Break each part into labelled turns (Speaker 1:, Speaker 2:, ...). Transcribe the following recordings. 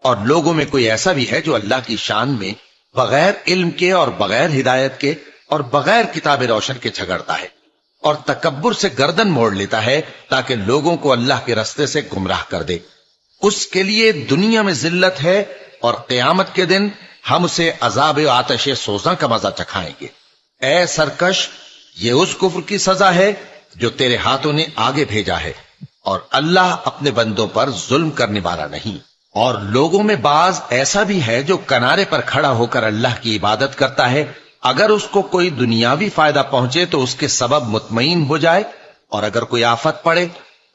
Speaker 1: اور لوگوں میں کوئی ایسا بھی ہے جو اللہ کی شان میں بغیر علم کے اور بغیر ہدایت کے اور بغیر کتاب روشن کے جھگڑتا ہے اور تکبر سے گردن موڑ لیتا ہے تاکہ لوگوں کو اللہ کے رستے سے گمراہ کر دے، اس کے لیے دنیا میں ذلت ہے اور قیامت کے دن ہم اسے عذاب آتش سوزاں کا مزہ چکھائیں گے۔ اے سرکش، یہ اس کفر کی سزا ہے جو تیرے ہاتھوں نے آگے بھیجا ہے، اور اللہ اپنے بندوں پر ظلم کرنے والا نہیں۔ اور لوگوں میں بعض ایسا بھی ہے جو کنارے پر کھڑا ہو کر اللہ کی عبادت کرتا ہے، اگر اس کو کوئی دنیاوی فائدہ پہنچے تو اس کے سبب مطمئن ہو جائے، اور اگر کوئی آفت پڑے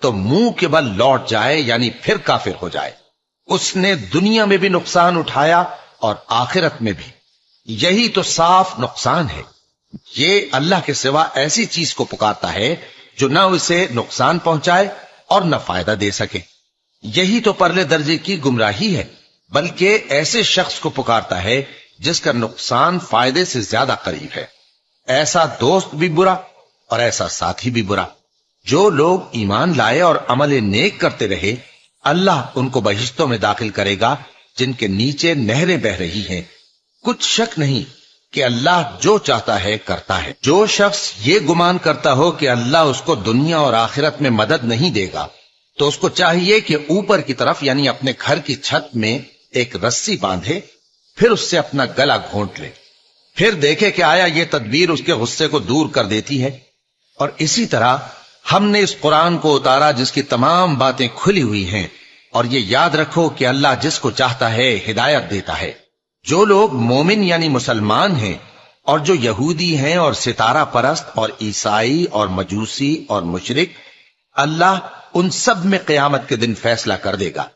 Speaker 1: تو منہ کے بل لوٹ جائے، یعنی پھر کافر ہو جائے۔ اس نے دنیا میں بھی نقصان اٹھایا اور آخرت میں بھی، یہی تو صاف نقصان ہے۔ یہ اللہ کے سوا ایسی چیز کو پکارتا ہے جو نہ اسے نقصان پہنچائے اور نہ فائدہ دے سکے، یہی تو پرلے درجے کی گمراہی ہے۔ بلکہ ایسے شخص کو پکارتا ہے جس کا نقصان فائدے سے زیادہ قریب ہے۔ ایسا دوست بھی برا اور ایسا ساتھی بھی برا۔ جو لوگ ایمان لائے اور عمل نیک کرتے رہے، اللہ ان کو بہشتوں میں داخل کرے گا جن کے نیچے نہریں بہ رہی ہیں۔ کچھ شک نہیں کہ اللہ جو چاہتا ہے کرتا ہے۔ جو شخص یہ گمان کرتا ہو کہ اللہ اس کو دنیا اور آخرت میں مدد نہیں دے گا، تو اس کو چاہیے کہ اوپر کی طرف یعنی اپنے گھر کی چھت میں ایک رسی باندھے، پھر اس سے اپنا گلا گھونٹ لے، پھر دیکھے کہ آیا یہ تدبیر اس کے غصے کو دور کر دیتی ہے۔ اور اسی طرح ہم نے اس قرآن کو اتارا جس کی تمام باتیں کھلی ہوئی ہیں، اور یہ یاد رکھو کہ اللہ جس کو چاہتا ہے ہدایت دیتا ہے۔ جو لوگ مومن یعنی مسلمان ہیں اور جو یہودی ہیں اور ستارہ پرست اور عیسائی اور مجوسی اور مشرک، اللہ ان سب میں قیامت کے دن فیصلہ کر دے گا۔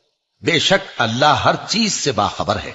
Speaker 1: بے شک اللہ ہر چیز سے باخبر ہے۔